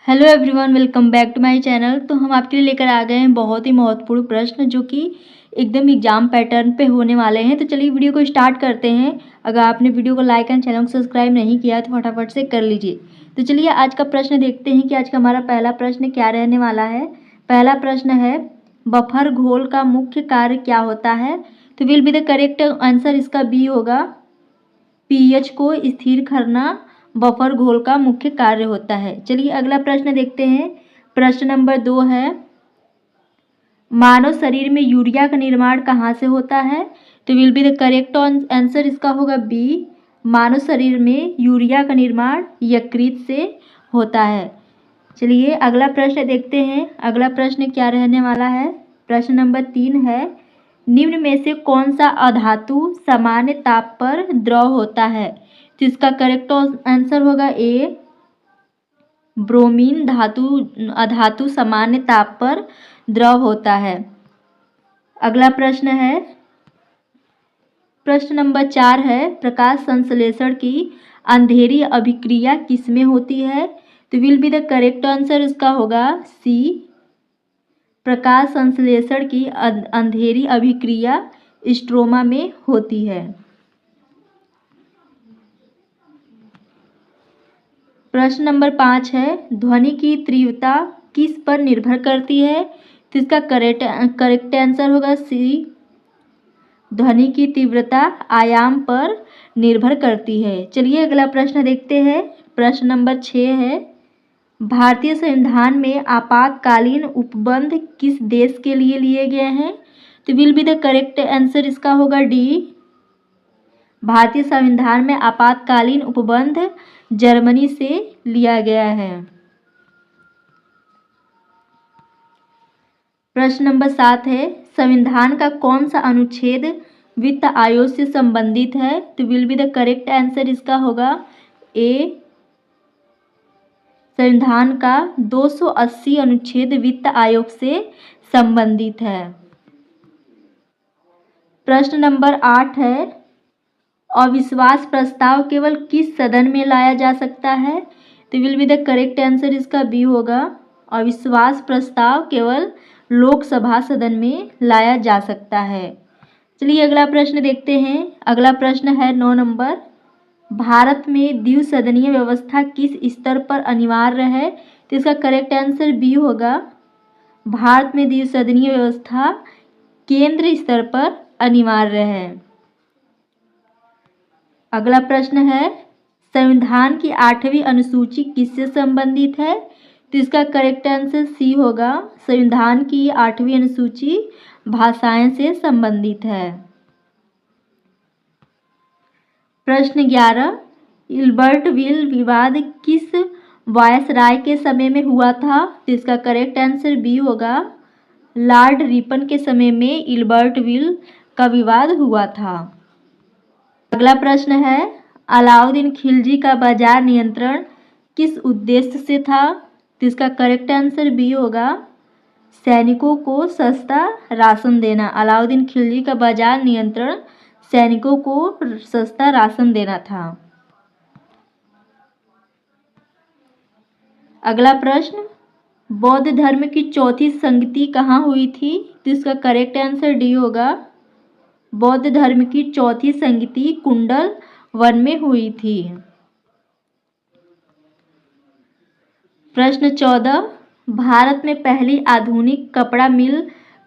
Hello everyone, welcome back to my channel. तो हम आपके लिए लेकर आ गए हैं बहुत ही महत्वपूर्ण प्रश्न जो कि एकदम एग्जाम पैटर्न पे होने वाले हैं। तो चलिए वीडियो को स्टार्ट करते हैं। अगर आपने वीडियो को लाइक एंड चैनल को सब्सक्राइब नहीं किया तो फटाफट से कर लीजिए। तो चलिए आज का प्रश्न देखते हैं कि आज का हमारा पहला प्रश्न क्या रहने वाला है। पहला प्रश्न है, बफर घोल का मुख्य कार्य क्या होता है? तो will be the correct answer इसका बी होगा। पीएच को स्थिर करना बफर घोल का मुख्य कार्य होता है। चलिए अगला प्रश्न देखते हैं। प्रश्न नंबर 2 है, मानव शरीर में यूरिया का निर्माण कहाँ से होता है? तो will be the correct answer इसका होगा बी। मानव शरीर में यूरिया का निर्माण यकृत से होता है। चलिए अगला प्रश्न देखते हैं। अगला प्रश्न क्या रहने वाला है। प्रश्न नंबर 3 है, निम्न में से कौन सा अधातु सामान्य ताप पर द्रव होता है? तो इसका करेक्ट आंसर होगा ए। ब्रोमीन अधातु सामान्य ताप पर द्रव होता है। अगला प्रश्न है, प्रश्न नंबर 4 है, प्रकाश संश्लेषण की अंधेरी अभिक्रिया किसमें होती है? तो will be the correct answer इसका होगा सी। प्रकाश संश्लेषण की अंधेरी अभिक्रिया स्ट्रोमा में होती है। प्रश्न नंबर 5 है, ध्वनि की तीव्रता किस पर निर्भर करती है? तो इसका करेक्ट आंसर होगा सी। ध्वनि की तीव्रता आयाम पर निर्भर करती है। चलिए अगला प्रश्न देखते हैं। प्रश्न नंबर 6 है, भारतीय संविधान में आपातकालीन उपबंध किस देश के लिए गए हैं? तो will be the correct answer इसका होगा डी। भारतीय संविधान में आपातकालीन उपबंध जर्मनी से लिया गया है। प्रश्न नंबर 7 है, संविधान का कौन सा अनुच्छेद वित्त आयोग से संबंधित है? तो will be the correct answer इसका होगा ए। संविधान का 280 अनुच्छेद वित्त आयोग से संबंधित है। प्रश्न नंबर 8 है, अविश्वास प्रस्ताव केवल किस सदन में लाया जा सकता है? तो will be the correct answer इसका बी होगा। अविश्वास प्रस्ताव केवल लोकसभा सदन में लाया जा सकता है। चलिए अगला प्रश्न देखते हैं। अगला प्रश्न है 9 नंबर, भारत में द्विसदनीय व्यवस्था किस स्तर पर अनिवार्य है? तो इसका करेक्ट आंसर बी होगा। भारत में द्विसदनीय व्यवस्था केंद्र स्तर पर अनिवार्य है। अगला प्रश्न है, संविधान की 8वीं अनुसूची किससे संबंधित है? तो इसका करेक्ट आंसर सी होगा। संविधान की 8वीं अनुसूची भाषाएं से संबंधित है। प्रश्न 11, इल्बर्टविल विवाद किस वायसराय के समय में हुआ था? तो इसका करेक्ट आंसर बी होगा। लॉर्ड रिपन के समय में इल्बर्टविल का विवाद हुआ था। अगला प्रश्न है, अलाउद्दीन खिलजी का बाजार नियंत्रण किस उद्देश्य से था? तो इसका करेक्ट आंसर बी होगा। सैनिकों को सस्ता राशन देना। अलाउद्दीन खिलजी का बाजार नियंत्रण सैनिकों को सस्ता राशन देना था। अगला प्रश्न, बौद्ध धर्म की चौथी संगति कहाँ हुई थी? तो इसका करेक्ट आंसर डी होगा। बौद्ध धर्म की चौथी संगति कुंडल वन में हुई थी। प्रश्न 14, भारत में पहली आधुनिक कपड़ा मिल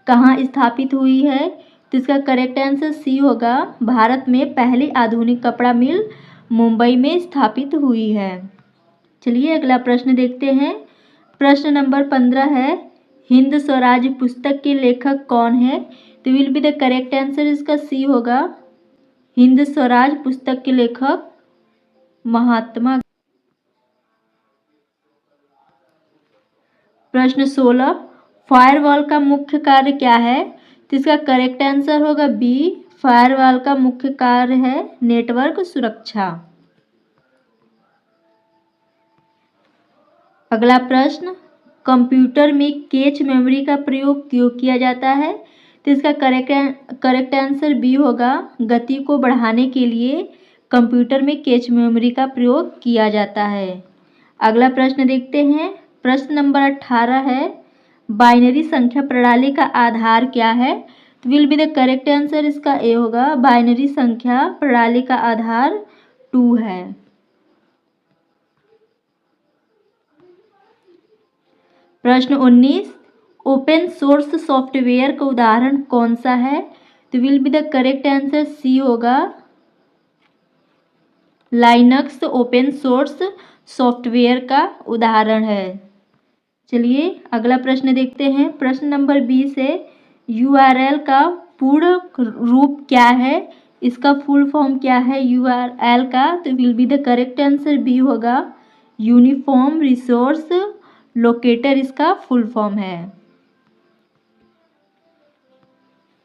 कहाँ स्थापित हुई है? तो इसका करेक्ट आंसर सी होगा। भारत में पहली आधुनिक कपड़ा मिल मुंबई में स्थापित हुई है। चलिए अगला प्रश्न देखते हैं। प्रश्न नंबर 15 है, हिंद स्वराज पुस्तक के लेखक कौन है? तो will be the correct answer इसका सी होगा। हिंद स्वराज पुस्तक के लेखक महात्मा। प्रश्न 16, फायरवॉल का मुख्य कार्य क्या है? तो इसका करेक्ट आंसर होगा बी। फायरवॉल का मुख्य कार्य है नेटवर्क सुरक्षा। अगला प्रश्न, कंप्यूटर में कैच मेमोरी का प्रयोग क्यों किया जाता है? तो इसका करेक्ट आंसर बी होगा। गति को बढ़ाने के लिए कंप्यूटर में कैच मेमोरी का प्रयोग किया जाता है। अगला प्रश्न देखते हैं। प्रश्न नंबर 18 है, बाइनरी संख्या प्रणाली का आधार क्या है? तो will be the correct answer इसका ए होगा, बाइनरी संख्या प्रणाली का आधार 2 है। प्रश्न 19, ओपन सोर्स सॉफ्टवेयर का उदाहरण कौन सा है? तो will be the correct answer C होगा, लाइनक्स ओपन सोर्स सॉफ्टवेयर का उदाहरण है। चलिए अगला प्रश्न देखते हैं। प्रश्न नंबर 20 है, यूआरएल का पूर्ण रूप क्या है? इसका फुल फॉर्म क्या है यूआरएल का? तो will be the correct answer B होगा, यूनिफॉर्म रिसोर्स लोकेटर इसका फुल फॉर्म है।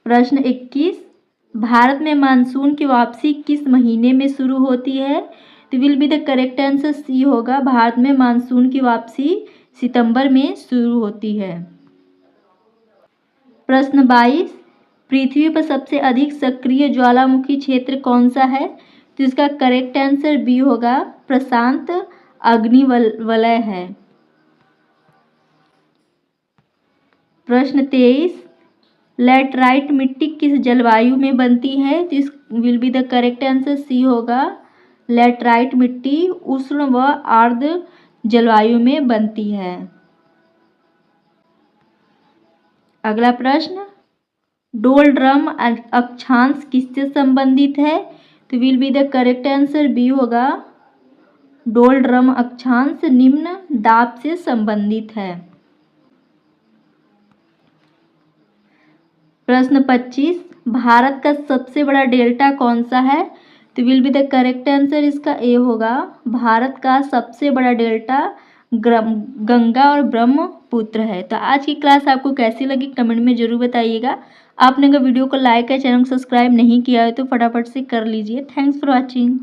प्रश्न 21, भारत में मानसून की वापसी किस महीने में शुरू होती है? तो will be the correct answer C होगा, भारत में मानसून की वापसी सितंबर में शुरू होती है। प्रश्न 22, पृथ्वी पर सबसे अधिक सक्रिय ज्वालामुखी क्षेत्र कौन सा है? तो इसका करेक्ट आंसर बी होगा, प्रशांत अग्निवलय है। प्रश्न 23, लैटराइट मिट्टी किस जलवायु में बनती है? तो इस will be the correct answer C होगा, लैटराइट मिट्टी उष्ण व आर्द्र जलवायु में बनती है। अगला प्रश्न, डोलड्रम अक्षांश किससे संबंधित है? तो will be the correct answer B होगा, डोलड्रम अक्षांश निम्न दाब से संबंधित है। प्रश्न 25, भारत का सबसे बड़ा डेल्टा कौन सा है? तो will be the correct answer इसका ए होगा, भारत का सबसे बड़ा डेल्टा गंगा और ब्रह्मपुत्र है। तो आज की क्लास आपको कैसी लगी कमेंट में जरूर बताइएगा। आपने अगर वीडियो को लाइक या चैनल को सब्सक्राइब नहीं किया है तो फटाफट से कर लीजिए। Thanks for watching.